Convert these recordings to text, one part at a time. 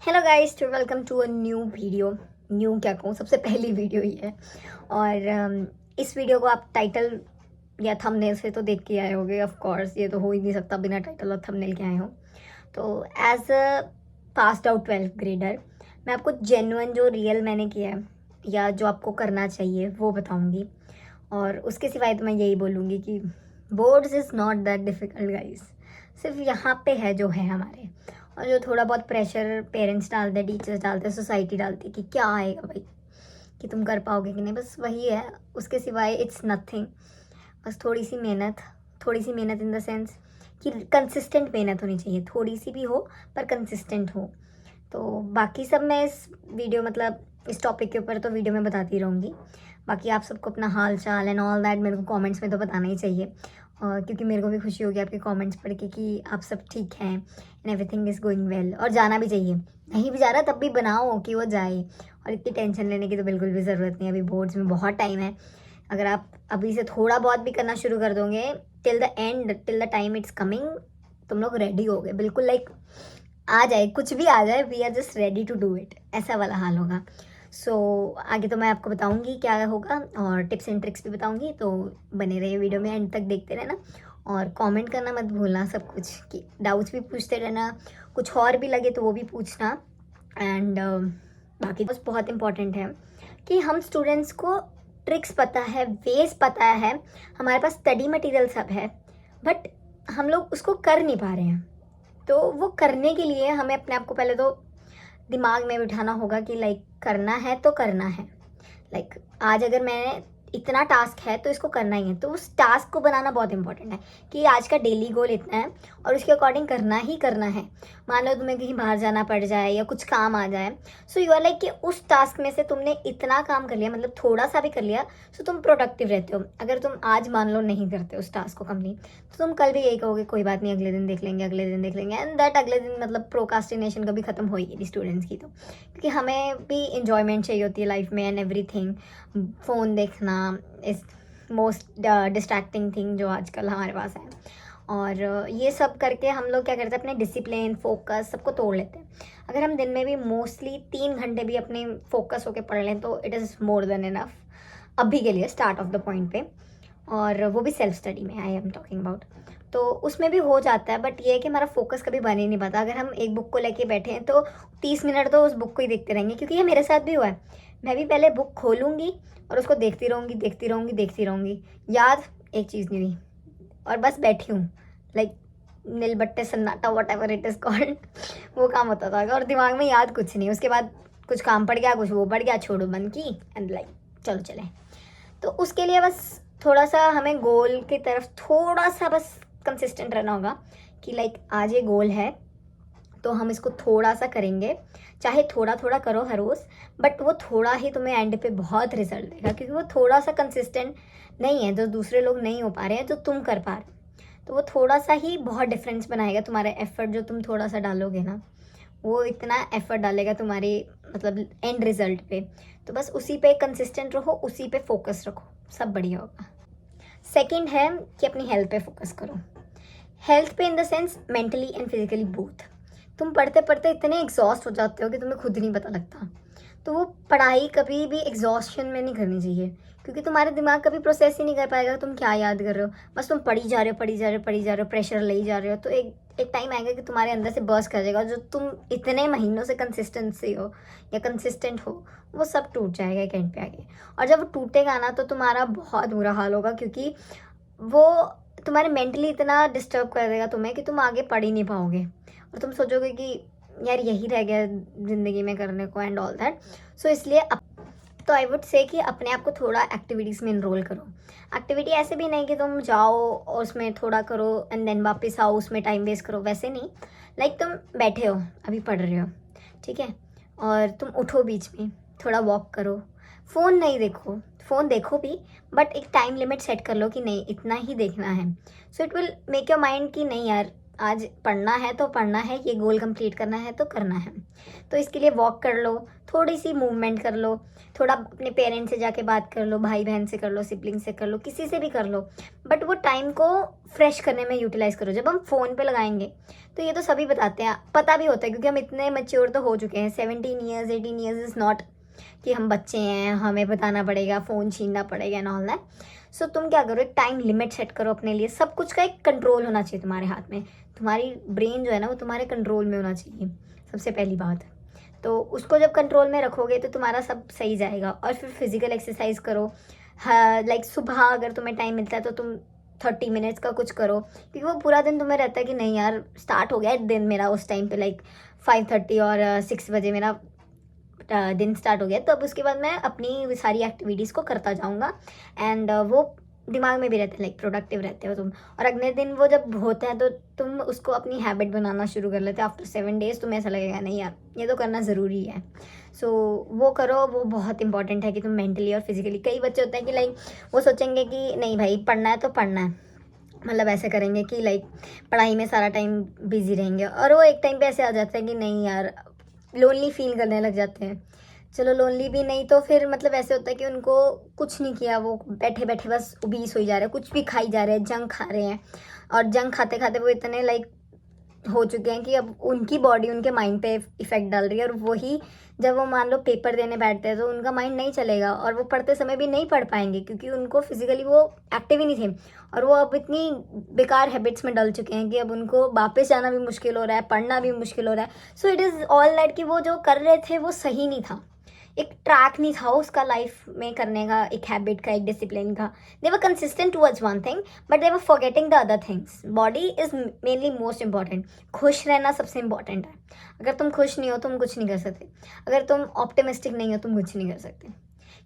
Hello guys, to welcome to a new video. New क्या कहूँ, सबसे पहली वीडियो ही है। और इस वीडियो को आप टाइटल या थंबनेल से तो देख के आए होंगे। ऑफ कोर्स ये तो हो ही नहीं सकता बिना टाइटल और थंबनेल के आए हो। तो as a passed out 12th grader मैं आपको जेन्युइन जो रियल मैंने किया है या जो आपको करना चाहिए वो बताऊंगी। और उसके सिवाय तो मैं यही बोलूँगी कि boards is not that difficult guys. सिर्फ यहाँ पे है जो है हमारे। और जो थोड़ा बहुत प्रेशर पेरेंट्स डालते हैं, टीचर्स डालते हैं, सोसाइटी डालती है कि क्या आएगा भाई, कि तुम कर पाओगे कि नहीं, बस वही है। उसके सिवाय इट्स नथिंग। बस थोड़ी सी मेहनत इन द सेंस कि कंसिस्टेंट मेहनत होनी चाहिए, थोड़ी सी भी हो पर कंसिस्टेंट हो। तो बाकी सब मैं इस वीडियो मतलब इस टॉपिक के ऊपर तो वीडियो में बताती रहूँगी। बाकी आप सबको अपना हाल चाल एंड ऑल दैट मेरे को कमेंट्स में तो बताना ही चाहिए। क्योंकि मेरे को भी खुशी होगी आपके कमेंट्स पढ़ के कि आप सब ठीक हैं and everything is going well. और जाना भी चाहिए, नहीं भी जा रहा तब भी बनाओ कि वो जाए। और इतनी टेंशन लेने की तो बिल्कुल भी ज़रूरत नहीं है, अभी बोर्ड्स में बहुत टाइम है। अगर आप अभी से थोड़ा बहुत भी करना शुरू कर दोगे till the end, till the time it's coming, तुम लोग रेडी हो गए बिल्कुल। लाइक आ जाए, कुछ भी आ जाए, we are just ready to do it, ऐसा वाला हाल होगा। सो आगे तो मैं आपको बताऊंगी क्या होगा और टिप्स एंड ट्रिक्स भी बताऊंगी। तो बने रहिए वीडियो में, एंड तक देखते रहना। और कमेंट करना मत भूलना, सब कुछ कि डाउट्स भी पूछते रहना, कुछ और भी लगे तो वो भी पूछना। एंड बाकी बस बहुत इंपॉर्टेंट है कि हम स्टूडेंट्स को ट्रिक्स पता है, वेज पता है, हमारे पास स्टडी मटेरियल सब है, बट हम लोग उसको कर नहीं पा रहे हैं। तो वो करने के लिए हमें अपने आप को पहले तो दिमाग में बिठाना होगा कि लाइक करना है तो करना है। लाइक आज अगर मैं इतना टास्क है तो इसको करना ही है, तो उस टास्क को बनाना बहुत इंपॉर्टेंट है कि आज का डेली गोल इतना है और उसके अकॉर्डिंग करना ही करना है। मान लो तुम्हें कहीं बाहर जाना पड़ जाए या कुछ काम आ जाए, सो यू आर लाइक कि उस टास्क में से तुमने इतना काम कर लिया, मतलब थोड़ा सा भी कर लिया, सो तुम प्रोडक्टिव रहते हो। अगर तुम आज मान लो नहीं करते उस टास्क को कंप्लीट, तो तुम कल भी यही कहोगे कोई बात नहीं, अगले दिन देख लेंगे, अगले दिन देख लेंगे। एंड दैट अगले दिन मतलब प्रोकास्टिनेशन कभी खत्म हो ही नहीं स्टूडेंट्स की। तो क्योंकि हमें भी इंजॉयमेंट चाहिए होती है लाइफ में एंड एवरीथिंग। फ़ोन देखना इज़ मोस्ट डिस्ट्रैक्टिंग थिंग जो आजकल हमारे पास है। और ये सब करके हम लोग क्या करते हैं, अपने डिसिप्लिन फोकस सबको तोड़ लेते हैं। अगर हम दिन में भी मोस्टली 3 घंटे भी अपने फोकस होके पढ़ लें तो it is more than enough अभी के लिए, स्टार्ट ऑफ द पॉइंट पे। और वो भी सेल्फ स्टडी में आई एम टॉकिंग अबाउट। तो उसमें भी हो जाता है, बट ये है कि हमारा फोकस कभी बन ही नहीं पाता। अगर हम एक बुक को लेके बैठे हैं तो 30 मिनट तो उस बुक को ही देखते रहेंगे, क्योंकि ये मेरे साथ भी हुआ है। मैं भी पहले बुक खोलूँगी और उसको देखती रहूँगी देखती रहूँगी देखती रहूँगी, याद एक चीज़ नहीं हुई और बस बैठी हूँ। लाइक नील बट्टे सन्नाटा what ever it is called वो काम होता था। और दिमाग में याद कुछ नहीं, उसके बाद कुछ काम पड़ गया, कुछ वो पड़ गया, छोड़ो बंद की एंड लाइक चलो चले। तो उसके लिए बस थोड़ा सा हमें गोल की तरफ थोड़ा सा बस कंसिस्टेंट रहना होगा कि लाइक आज ये गोल है तो हम इसको थोड़ा सा करेंगे, चाहे थोड़ा थोड़ा करो हर रोज़, बट वो थोड़ा ही तुम्हें एंड पे बहुत रिजल्ट देगा, क्योंकि वो थोड़ा सा कंसिस्टेंट नहीं है जो दूसरे लोग नहीं हो पा रहे हैं जो तुम कर पा रहे हो। तो वो थोड़ा सा ही बहुत डिफरेंस बनाएगा। तुम्हारा एफर्ट जो तुम थोड़ा सा डालोगे ना, वो इतना एफर्ट डालेगा तुम्हारी मतलब एंड रिजल्ट पे। तो बस उसी पे कंसिस्टेंट रहो, उसी पे फोकस रखो, सब बढ़िया होगा। सेकंड है कि अपनी हेल्थ पे फोकस करो। हेल्थ पे in the sense mentally and physically both. तुम पढ़ते पढ़ते इतने एग्जॉस्ट हो जाते हो कि तुम्हें खुद नहीं पता लगता। तो वो पढ़ाई कभी भी एग्जॉस्शन में नहीं करनी चाहिए, क्योंकि तुम्हारे दिमाग कभी प्रोसेस ही नहीं कर पाएगा तुम क्या याद कर रहे हो। बस तुम पढ़ी जा रहे हो पढ़ी जा रहे हो पढ़ी जा रहे हो, प्रेशर ले ही जा रहे हो। तो एक टाइम आएगा कि तुम्हारे अंदर से बर्स्ट कर जाएगा, जो तुम इतने महीनों से कंसिस्टेंसी हो या कंसिस्टेंट हो, वो सब टूट जाएगा एक एंड पे आगे। और जब वो टूटेगा ना तो तुम्हारा बहुत बुरा हाल होगा, क्योंकि वो तुम्हारे मेंटली इतना डिस्टर्ब कर देगा तुम्हें कि तुम आगे पढ़ ही नहीं पाओगे और तुम सोचोगे कि यार यही रह गया ज़िंदगी में करने को एंड ऑल दैट। सो इसलिए तो आई वुड से कि अपने आप को थोड़ा एक्टिविटीज़ में इनरोल करो। एक्टिविटी ऐसे भी नहीं कि तुम जाओ और उसमें थोड़ा करो एंड देन वापस आओ उसमें टाइम वेस्ट करो, वैसे नहीं। लाइक तुम बैठे हो अभी पढ़ रहे हो, ठीक है, और तुम उठो बीच में, थोड़ा वॉक करो, फ़ोन नहीं देखो, फ़ोन देखो भी बट एक टाइम लिमिट सेट कर लो कि नहीं इतना ही देखना है। So it will make your mind कि नहीं यार आज पढ़ना है तो पढ़ना है, ये गोल कंप्लीट करना है तो करना है। तो इसके लिए वॉक कर लो, थोड़ी सी मूवमेंट कर लो, थोड़ा अपने पेरेंट्स से जाके बात कर लो, भाई बहन से कर लो, सिबलिंग से कर लो, किसी से भी कर लो, बट वो टाइम को फ्रेश करने में यूटिलाइज करो। जब हम फ़ोन पे लगाएंगे तो ये तो सभी बताते हैं, पता भी होता है क्योंकि हम इतने मैच्योर तो हो चुके हैं। 17 ईयर्स 18 ईयर्स इज़ नॉट कि हम बच्चे हैं, हमें बताना पड़ेगा, फ़ोन छीनना पड़ेगा एंड ऑल दैट। सो तुम क्या करो, एक टाइम लिमिट सेट करो अपने लिए। सब कुछ का एक कंट्रोल होना चाहिए तुम्हारे हाथ में। तुम्हारी ब्रेन जो है ना वो तुम्हारे कंट्रोल में होना चाहिए, सबसे पहली बात। तो उसको जब कंट्रोल में रखोगे तो तुम्हारा सब सही जाएगा। और फिर फिजिकल एक्सरसाइज करो। हाँ, लाइक सुबह अगर तुम्हें टाइम मिलता है तो तुम 30 मिनट्स का कुछ करो, क्योंकि वो पूरा दिन तुम्हें रहता है कि नहीं यार स्टार्ट हो गया है दिन मेरा उस टाइम पे, लाइक 5:30 और 6 बजे मेरा दिन स्टार्ट हो गया। तो अब उसके बाद मैं अपनी सारी एक्टिविटीज़ को करता जाऊँगा एंड वो दिमाग में भी रहते हैं, लाइक प्रोडक्टिव रहते हो तुम। और अगले दिन वो जब होते हैं तो तुम उसको अपनी हैबिट बनाना शुरू कर लेते हो। आफ्टर 7 डेज तुम्हें ऐसा लगेगा नहीं यार ये तो करना ज़रूरी है। सो वो करो, वो बहुत इंपॉर्टेंट है कि तुम मेंटली और फिजिकली। कई बच्चे होते हैं कि लाइक वो सोचेंगे कि नहीं भाई पढ़ना है तो पढ़ना है, मतलब ऐसे करेंगे कि लाइक पढ़ाई में सारा टाइम बिजी रहेंगे, और वो एक टाइम पे ऐसे आ जाता है कि नहीं यार लोनली फील करने लग जाते हैं। चलो लोनली भी नहीं तो फिर मतलब ऐसे होता है कि उनको कुछ नहीं किया, वो बैठे बैठे बस ओबीस हो जा रहे हैं, कुछ भी खाई जा रहे हैं, जंक खा रहे हैं। और जंक खाते खाते वो इतने लाइक हो चुके हैं कि अब उनकी बॉडी उनके माइंड पे इफेक्ट डाल रही है। और वही जब वो मान लो पेपर देने बैठते हैं तो उनका माइंड नहीं चलेगा और वो पढ़ते समय भी नहीं पढ़ पाएंगे, क्योंकि उनको फिजिकली वो एक्टिव ही नहीं थे। और वो अब इतनी बेकार हैबिट्स में डल चुके हैं कि अब उनको वापस जाना भी मुश्किल हो रहा है, पढ़ना भी मुश्किल हो रहा है। So it is all that कि वो जो कर रहे थे वो सही नहीं था, एक ट्रैक नहीं था उसका लाइफ में करने का, एक हैबिट का, एक डिसिप्लिन का। They were consistent towards one thing but they were forgetting the other things. Body is mainly most important. खुश रहना सबसे इंपॉर्टेंट है। अगर तुम खुश नहीं हो तुम कुछ नहीं कर सकते। अगर तुम ऑप्टिमिस्टिक नहीं हो तुम कुछ नहीं कर सकते,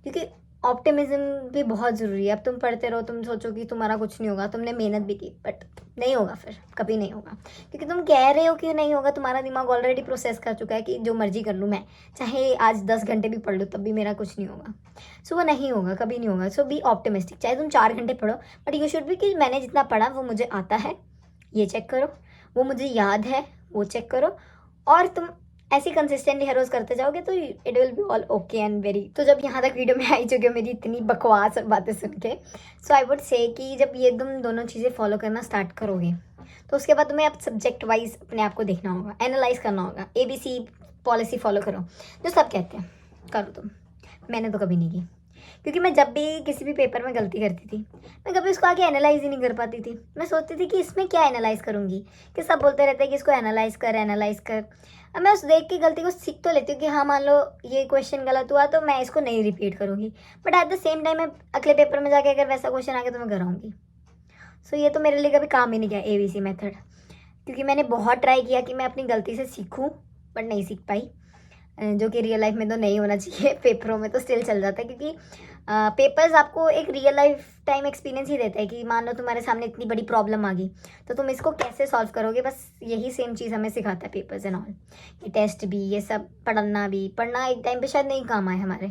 क्योंकि ऑप्टिमिज्म भी बहुत ज़रूरी है। अब तुम पढ़ते रहो, तुम सोचो कि तुम्हारा कुछ नहीं होगा, तुमने मेहनत भी की बट नहीं होगा, फिर कभी नहीं होगा, क्योंकि तुम कह रहे हो कि नहीं होगा। तुम्हारा दिमाग ऑलरेडी प्रोसेस कर चुका है कि जो मर्जी कर लूँ मैं, चाहे आज 10 घंटे भी पढ़ लूँ तब भी मेरा कुछ नहीं होगा। सो वो नहीं होगा, कभी नहीं होगा। सो बी ऑप्टिमिस्टिक। चाहे तुम 4 घंटे पढ़ो बट यू शुड बी कि मैंने जितना पढ़ा वो मुझे आता है, ये चेक करो, वो मुझे याद है, वो चेक करो। और तुम ऐसी कंसिस्टेंटली हर रोज़ करते जाओगे तो it will be all okay and very. तो जब यहाँ तक वीडियो में आई चुकी हो मेरी इतनी बकवास और बातें सुन के, सो आई वुड से कि जब ये तुम दोनों चीज़ें फॉलो करना स्टार्ट करोगे तो उसके बाद तुम्हें अब सब्जेक्ट वाइज अपने आप को देखना होगा, एनालाइज करना होगा। ABC पॉलिसी फॉलो करो, जो सब कहते हैं करो तुम। मैंने तो कभी नहीं की, क्योंकि मैं जब भी किसी भी पेपर में गलती करती थी मैं कभी उसको आगे एनालाइज ही नहीं कर पाती थी। मैं सोचती थी कि इसमें क्या एनालाइज करूँगी, कि सब बोलते रहते हैं कि इसको एनालाइज कर। अब मैं उस देख के गलती को सीख तो लेती हूँ कि हाँ मान लो ये क्वेश्चन गलत हुआ तो मैं इसको नहीं रिपीट करूँगी, but at the same time मैं अगले पेपर में जाके अगर वैसा क्वेश्चन आ गया तो मैं कराऊँगी। सो ये तो मेरे लिए कभी काम ही नहीं किया ABC मेथड, क्योंकि मैंने बहुत ट्राई किया कि मैं अपनी गलती से सीखूं बट नहीं सीख पाई, जो कि रियल लाइफ में तो नहीं होना चाहिए। पेपरों में तो स्टिल चल जाता है, क्योंकि पेपर्स आपको एक रियल लाइफ टाइम एक्सपीरियंस ही देता है कि मान लो तुम्हारे सामने इतनी बड़ी प्रॉब्लम आ गई तो तुम इसको कैसे सॉल्व करोगे। बस यही सेम चीज़ हमें सिखाता है पेपर्स एंड ऑल। ये टेस्ट भी, ये सब पढ़ना एक टाइम पे शायद नहीं काम आए हमारे,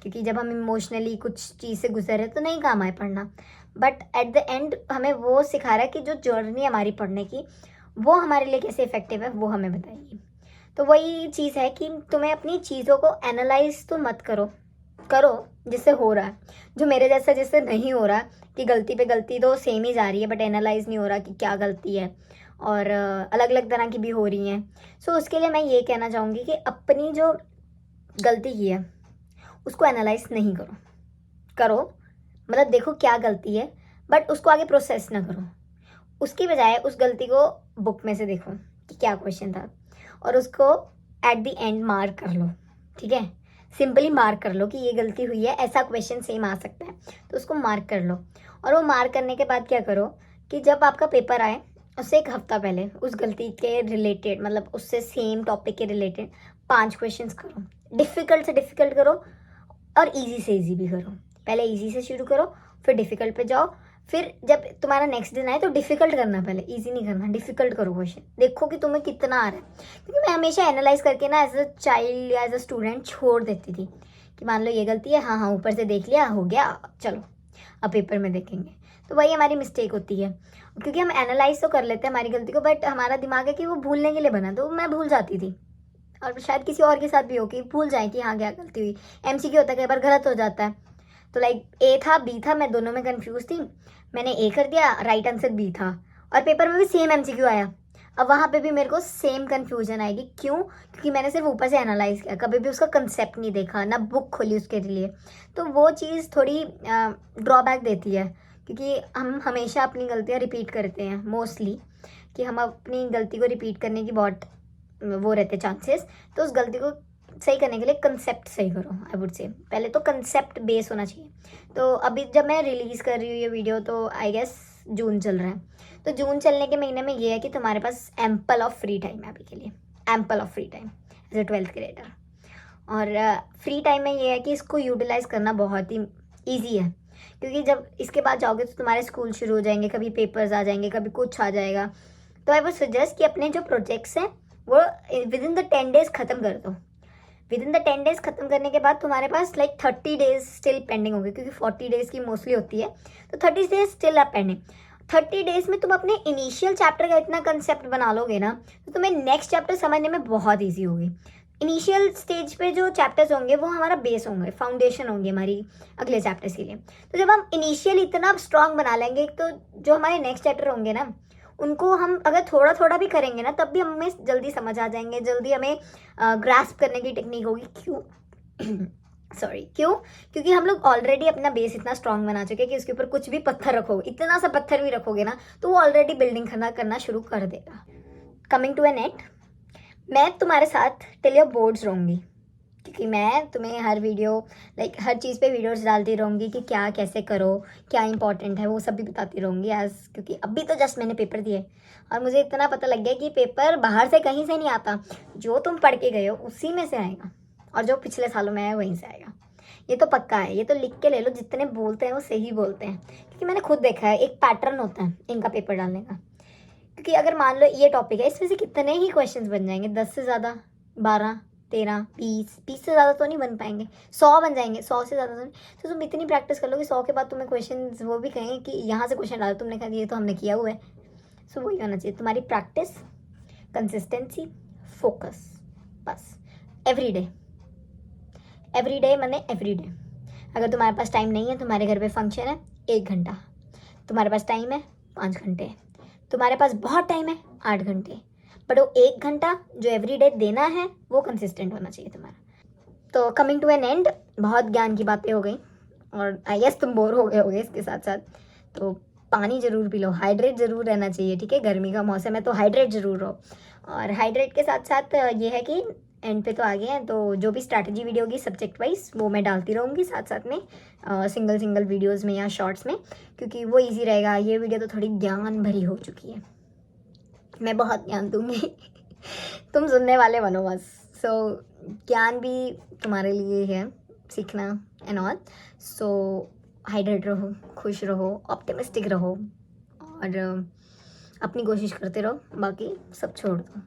क्योंकि जब हम इमोशनली कुछ चीज़ से गुजरे तो नहीं काम आए पढ़ना, बट एट द एंड हमें वो सिखा रहा है कि जो जर्नी हमारी पढ़ने की वो हमारे लिए कैसे इफेक्टिव है वो हमें बताएगी। तो वही चीज़ है कि तुम्हें अपनी चीज़ों को एनालाइज तो मत करो जिससे हो रहा है, जो मेरे जैसा जिससे नहीं हो रहा कि गलती पे गलती तो सेम ही जा रही है बट एनालाइज नहीं हो रहा कि क्या गलती है, और अलग अलग तरह की भी हो रही हैं। सो उसके लिए मैं ये कहना चाहूँगी कि अपनी जो गलती की है उसको एनालाइज नहीं करो, मतलब देखो क्या गलती है बट उसको आगे प्रोसेस ना करो। उसकी बजाय उस गलती को बुक में से देखो कि क्या क्वेश्चन था और उसको एट द एंड मार्क कर लो, ठीक है। सिंपली मार्क कर लो कि ये गलती हुई है, ऐसा क्वेश्चन सेम आ सकता है, तो उसको मार्क कर लो। और वो मार्क करने के बाद क्या करो कि जब आपका पेपर आए उससे एक हफ्ता पहले उस गलती के रिलेटेड, मतलब उससे सेम टॉपिक के रिलेटेड 5 क्वेश्चंस करो। डिफ़िकल्ट से डिफ़िकल्ट करो और इजी से इजी भी करो। पहले इजी से शुरू करो, फिर डिफ़िकल्ट पे जाओ, फिर जब तुम्हारा नेक्स्ट दिन आए तो डिफ़िकल्ट करना, पहले इजी नहीं करना, डिफ़िकल्ट करो क्वेश्चन। देखो कि तुम्हें कितना आ रहा है, क्योंकि मैं हमेशा एनालाइज करके ना एज अ चाइल्ड या एज अ स्टूडेंट छोड़ देती थी कि मान लो ये गलती है, हाँ ऊपर से देख लिया हो गया, चलो अब पेपर में देखेंगे। तो वही हमारी मिस्टेक होती है, क्योंकि हम एनालाइज तो कर लेते हैं हमारी गलती को, बट हमारा दिमाग है कि वो भूलने के लिए बना, तो मैं भूल जाती थी। और शायद किसी और के साथ भी हो कि भूल जाए कि हाँ क्या गलती हुई। एमसीक्यू होता है, कई बार गलत हो जाता है। तो लाइक ए था बी था, मैं दोनों में कंफ्यूज थी, मैंने ए कर दिया, राइट आंसर बी था, और पेपर में भी सेम एमसीक्यू आया। अब वहाँ पे भी मेरे को सेम कंफ्यूजन आएगी, क्यों? क्योंकि मैंने सिर्फ ऊपर से एनालाइज किया, कभी भी उसका कंसेप्ट नहीं देखा, ना बुक खोली उसके लिए। तो वो चीज़ थोड़ी ड्रॉबैक देती है, क्योंकि हम हमेशा अपनी गलतियाँ रिपीट करते हैं मोस्टली, कि हम अपनी गलती को रिपीट करने की बहुत वो रहते चांसेस। तो उस गलती को सही करने के लिए कंसेप्ट सही करो, आई वुड से पहले तो कंसेप्ट बेस होना चाहिए। तो अभी जब मैं रिलीज़ कर रही हूँ ये वीडियो, तो आई गेस जून चल रहा है, तो जून चलने के महीने में ये है कि तुम्हारे पास एम्पल ऑफ फ्री टाइम है अभी के लिए, ample of free time as a 12th grader. और फ्री टाइम में ये है कि इसको यूटिलाइज़ करना बहुत ही ईजी है, क्योंकि जब इसके बाद जाओगे तो तुम्हारे स्कूल शुरू हो जाएंगे, कभी पेपर्स आ जाएंगे, कभी कुछ आ जाएगा। तो आई वुड सजेस्ट कि अपने जो प्रोजेक्ट्स हैं वो विद इन द 10 days ख़त्म कर दो। विद इन द 10 days ख़त्म करने के बाद तुम्हारे पास लाइक 30 days स्टिल पेंडिंग होगी, क्योंकि 40 days की मोस्टली होती है, तो 30 days स्टिल आप पेंडिंग। 30 days में तुम अपने इनिशियल चैप्टर का इतना कंसेप्ट बना लोगे ना, तो तुम्हें नेक्स्ट चैप्टर समझने में बहुत ईजी होगी। इनिशियल स्टेज पे जो चैप्टर्स होंगे वो हमारा बेस होंगे, फाउंडेशन होंगे हमारी अगले चैप्टर्स के लिए। तो जब हम इनिशियल इतना स्ट्रांग बना लेंगे, तो जो हमारे नेक्स्ट चैप्टर होंगे ना, उनको हम अगर थोड़ा थोड़ा भी करेंगे ना, तब भी हमें जल्दी समझ आ जाएंगे, जल्दी हमें ग्रास्प करने की टेक्निक होगी। क्यों? क्यों? क्योंकि हम लोग ऑलरेडी अपना बेस इतना स्ट्रांग बना चुके हैं कि उसके ऊपर कुछ भी पत्थर रखोगे, इतना सा पत्थर भी रखोगे ना, तो वो ऑलरेडी बिल्डिंग करना शुरू कर देगा। कमिंग टू एन एंड, मैं तुम्हारे साथ टिल योर बोर्ड्स रहूँगी, क्योंकि मैं तुम्हें हर वीडियो लाइक हर चीज़ पे वीडियोस डालती रहूँगी कि क्या कैसे करो, क्या इंपॉर्टेंट है, वो सब भी बताती रहूँगी एज, क्योंकि अभी तो जस्ट मैंने पेपर दिए और मुझे इतना पता लग गया कि पेपर बाहर से कहीं से नहीं आता, जो तुम पढ़ के गए हो उसी में से आएगा, और जो पिछले सालों में आया वहीं से आएगा। ये तो पक्का है, ये तो लिख के ले लो, जितने बोलते हैं वो सही बोलते हैं, क्योंकि मैंने खुद देखा है एक पैटर्न होता है इनका पेपर डालने का। क्योंकि अगर मान लो ये टॉपिक है, इसमें से कितने ही क्वेश्चंस बन जाएंगे, 10 से ज़्यादा, 12, 13, 20 से ज़्यादा तो नहीं बन पाएंगे, 100 बन जाएंगे, 100 से ज़्यादा तो तुम इतनी प्रैक्टिस कर लो कि 100 के बाद तुम्हें क्वेश्चन वो भी कहेंगे कि यहाँ से क्वेश्चन डालो, तुमने कहा ये तो हमने किया हुआ है। सो वही होना चाहिए तुम्हारी प्रैक्टिस, कंसिस्टेंसी, फोकस, बस एवरी डे माने एवरी डे। अगर तुम्हारे पास टाइम नहीं है, तुम्हारे घर पे फंक्शन है 1 घंटा, तुम्हारे पास टाइम है 5 घंटे, तुम्हारे पास बहुत टाइम है 8 घंटे, बट वो 1 घंटा जो एवरी डे देना है वो कंसिस्टेंट होना चाहिए तुम्हारा। तो कमिंग टू एन एंड, बहुत ज्ञान की बातें हो गई, और आई गेस तुम बोर हो गए होगे इसके साथ साथ, तो पानी ज़रूर पी लो, हाइड्रेट ज़रूर रहना चाहिए, ठीक है? गर्मी का मौसम है तो हाइड्रेट ज़रूर रहो। और हाइड्रेट के साथ साथ ये है कि एंड पे तो आ गए हैं, तो जो भी स्ट्रैटेजी वीडियो होगी सब्जेक्ट वाइज वो मैं डालती रहूँगी साथ साथ में, सिंगल वीडियोज़ में या शॉर्ट्स में, क्योंकि वो ईजी रहेगा। ये वीडियो तो थोड़ी ज्ञान भरी हो चुकी है, मैं बहुत ज्ञान दूँगी तुम सुनने वाले बनो बस। सो ज्ञान भी तुम्हारे लिए है, सीखना एंड ऑल। सो हाइड्रेट रहो, खुश रहो, ऑप्टिमिस्टिक रहो, और अपनी कोशिश करते रहो, बाकी सब छोड़ दो।